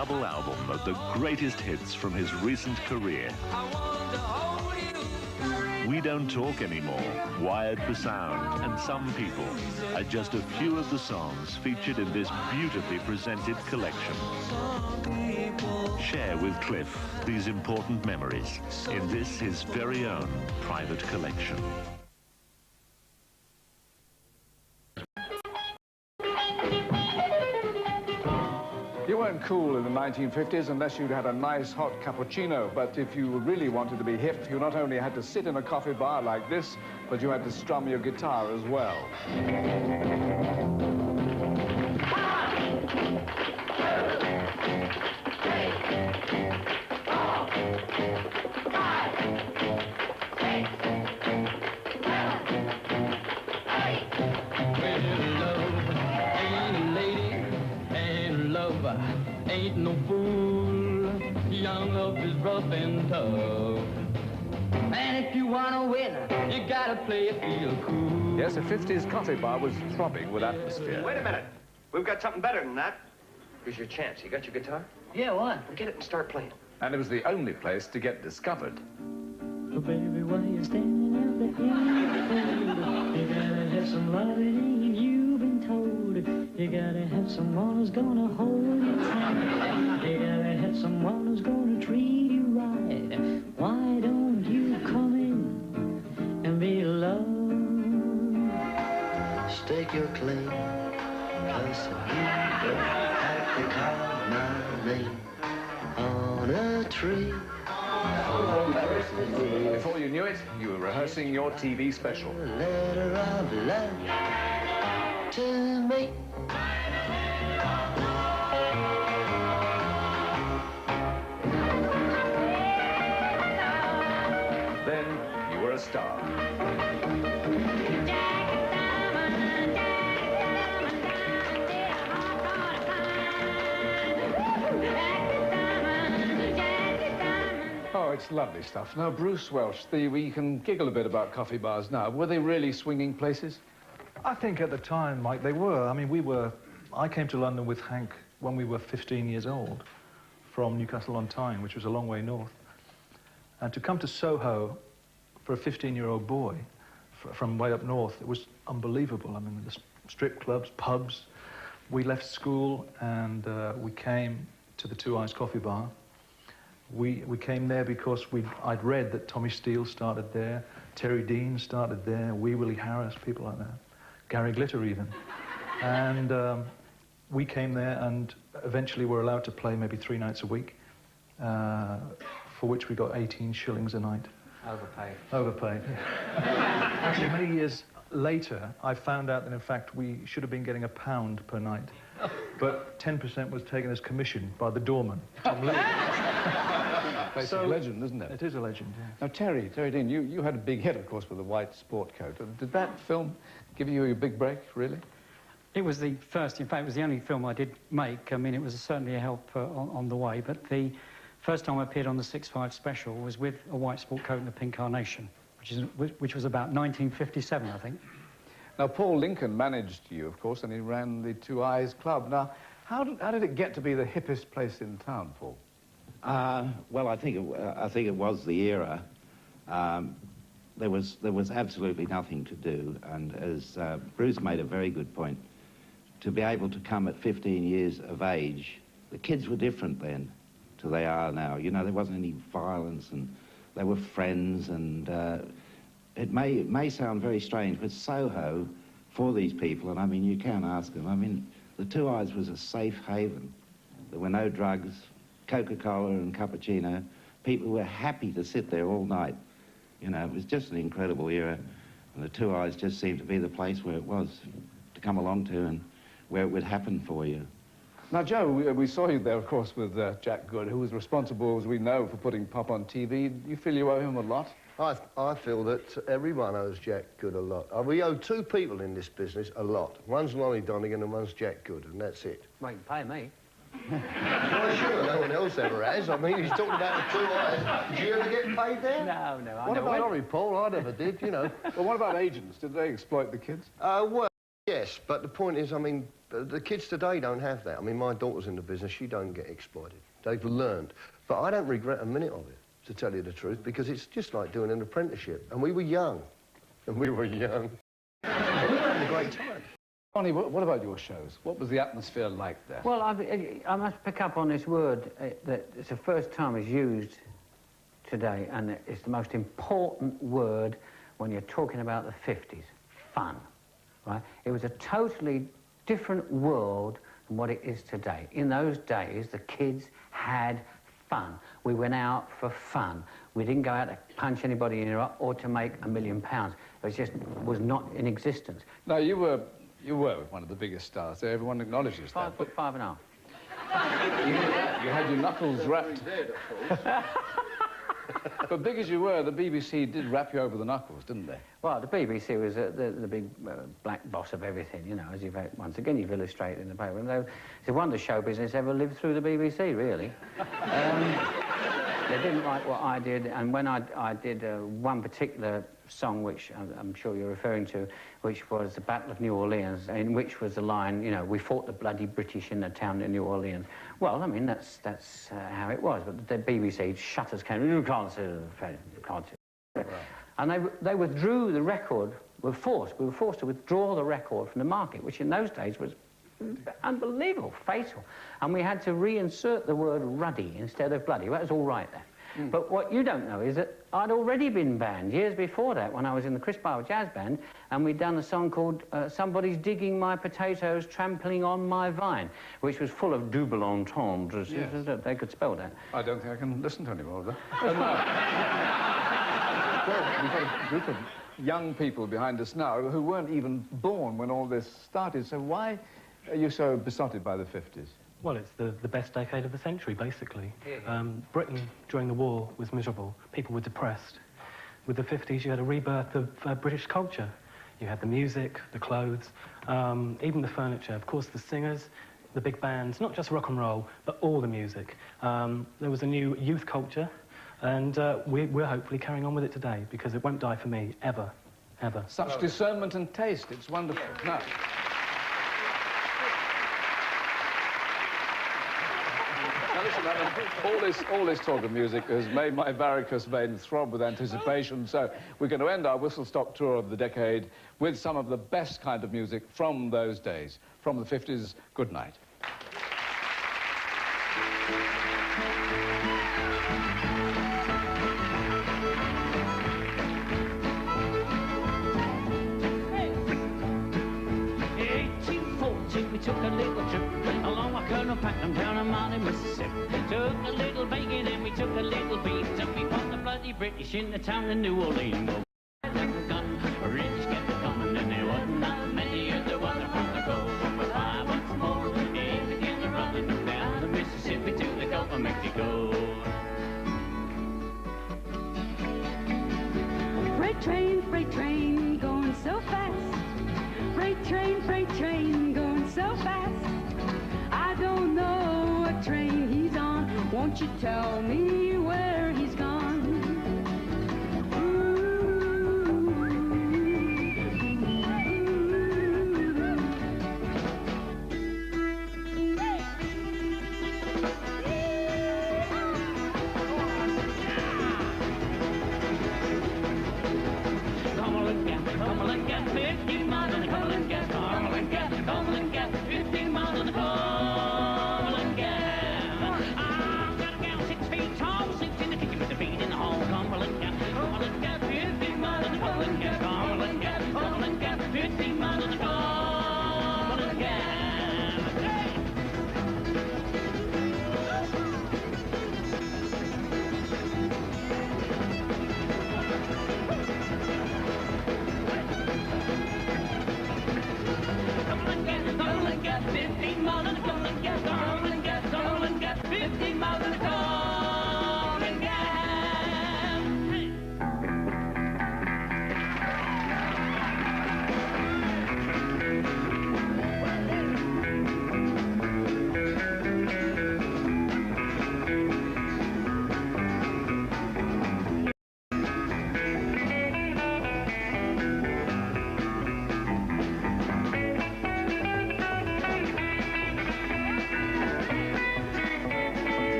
double album of the greatest hits from his recent career. We Don't Talk Anymore, Wired for Sound, and Some People are just a few of the songs featured in this beautifully presented collection. Share with Cliff these important memories in this, his very own private collection. You weren't cool in the 1950s unless you'd had a nice hot cappuccino, but if you really wanted to be hip, you not only had to sit in a coffee bar like this, but you had to strum your guitar as well. Ain't no fool, young love is rough and tough. And if you wanna win, you gotta play it feel cool. Yes, a 50s coffee bar was throbbing with atmosphere. Wait a minute. We've got something better than that. Here's your chance. You got your guitar? Yeah, what? Well, get it and start playing. And it was the only place to get discovered. Oh, baby, while you're standing out there in the cold, you gotta have some loving, ain't you been told? You gotta have someone who's gonna hold you tight. You gotta have someone who's gonna treat you right. Why don't you come in and be loved? Stake your claim, 'cause you don't have to carve my name on a tree. Before you knew it, you were rehearsing your TV special. A letter of love to me. Then you were a star. Oh, it's lovely stuff. Now, Bruce Welch, we can giggle a bit about coffee bars now. Were they really swinging places? I think at the time, Mike, they were. I mean, I came to London with Hank when we were 15 years old from Newcastle-on-Tyne, which was a long way north. And to come to Soho for a 15-year-old boy from way up north, it was unbelievable. I mean, the strip clubs, pubs. We left school and we came to the Two Eyes Coffee Bar. We came there because I'd read that Tommy Steele started there, Terry Dean started there, Wee Willie Harris, people like that, Gary Glitter even. And we came there and eventually were allowed to play maybe 3 nights a week, for which we got 18 shillings a night. Overpaid. Overpaid. Actually, many years later, I found out that, in fact, we should have been getting £1 per night. But 10% was taken as commission by the doorman, Tom Lee. It's a legend, isn't it? It is a legend, yeah. Now, Terry Dean, you had a big hit, of course, with the white sport coat. Did that film give you a big break, really? It was the first, in fact, it was the only film I did make. I mean, it was certainly a help on the way, but the first time I appeared on the 6-5 special was with a white sport coat and a pink carnation, which was about 1957, I think. Now, Paul Lincoln managed you, of course, and he ran the Two Eyes Club. Now, how did it get to be the hippest place in town, Paul? Well, I think it was the era. There was absolutely nothing to do, and as Bruce made a very good point, to be able to come at 15 years of age, the kids were different then to they are now. You know, there wasn't any violence, and they were friends, and it may sound very strange, but Soho, for these people, and I mean, you can ask them, I mean, the Two Eyes was a safe haven. There were no drugs, Coca-Cola and cappuccino. People were happy to sit there all night. You know, it was just an incredible era, and the Two Eyes just seemed to be the place where it was to come along to and where it would happen for you. Now, Joe, we saw you there, of course, with Jack Good, who was responsible, as we know, for putting pop on TV. Do you feel you owe him a lot? I feel that everyone owes Jack Good a lot. We owe 2 people in this business a lot. One's Lonnie Donegan and one's Jack Good, and that's it. Well, you can pay me. Well, sure, no one else ever has. I mean, he's talking about the Two Eyes. Did you ever get paid there? No. What about Sorry, Paul, I never did, you know. Well, what about agents? Did they exploit the kids? Well, yes, but the point is, I mean, The kids today don't have that. I mean, my daughter's in the business. She don't get exploited. They've learned. But I don't regret a minute of it, to tell you the truth, because it's just like doing an apprenticeship. And we were young. And we were young. We were having a great time. Bonnie, what about your shows? What was the atmosphere like there? Well, I must pick up on this word that it's the first time it's used today, and it's the most important word when you're talking about the 50s, fun, right? It was a totally different world than what it is today. In those days, the kids had fun. We went out for fun. We didn't go out to punch anybody in the eye or to make £1 million. It just was not in existence. No, you were one of the biggest stars there. Everyone acknowledges that. 5'5½". You had your knuckles wrapped. But big as you were, the BBC did wrap you over the knuckles, didn't they? Well, the BBC was the big black boss of everything, you know, as you've once again you've illustrated in the paper. And it's a wonder show business ever lived through the BBC, really. They didn't like what I did, and when I did one particular song, which I'm sure you're referring to, which was the Battle of New Orleans, in which was the line, you know, we fought the bloody British in the town of New Orleans. Well, I mean, that's how it was, but the BBC shutters came, you can't say it, you can't say it. Right. And they withdrew the record, we were forced to withdraw the record from the market, which in those days was unbelievable, fatal. And we had to reinsert the word ruddy instead of bloody. Well, that was all right then. But what you don't know is that I'd already been banned years before that when I was in the Chris Barber Jazz Band, and we'd done a song called Somebody's Digging My Potatoes, Trampling on My Vine, which was full of double entendres. Yes. They could spell that. I don't think I can listen to any more of that. Well, we've got a group of young people behind us now who weren't even born when all this started, so why are you so besotted by the 50s? Well, it's the best decade of the century, basically. Britain, during the war, was miserable. People were depressed. With the 50s, you had a rebirth of British culture. You had the music, the clothes, even the furniture. Of course, the singers, the big bands, not just rock and roll, but all the music. There was a new youth culture, and we're hopefully carrying on with it today, because it won't die for me, ever, ever. Such discernment and taste, it's wonderful. No. Listen, all this talk of music has made my varicose veins throb with anticipation, so we're going to end our whistle-stop tour of the decade with some of the best kind of music from those days. From the 50s, good night. We took a little trip along a Colonel Putnam down a mile in Mississippi. Took a little bacon and we took a little beans, and we fought the bloody British in the town of New Orleans. British kept coming and there wasn't not many, and there wasn't from the Gulf for 5 months more. They began to run down the Mississippi to the Gulf of Mexico. Freight train, going so fast. Freight train, going so fast. I don't know what train he's on. Won't you tell me where he's gone? Come on, look at 50 miles on the Cumberland Gap. Come on, look at 50 miles on the Cumberland Gap. I've got a gal 6 feet tall, sleeps in the kitchen with the feet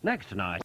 Next tonight.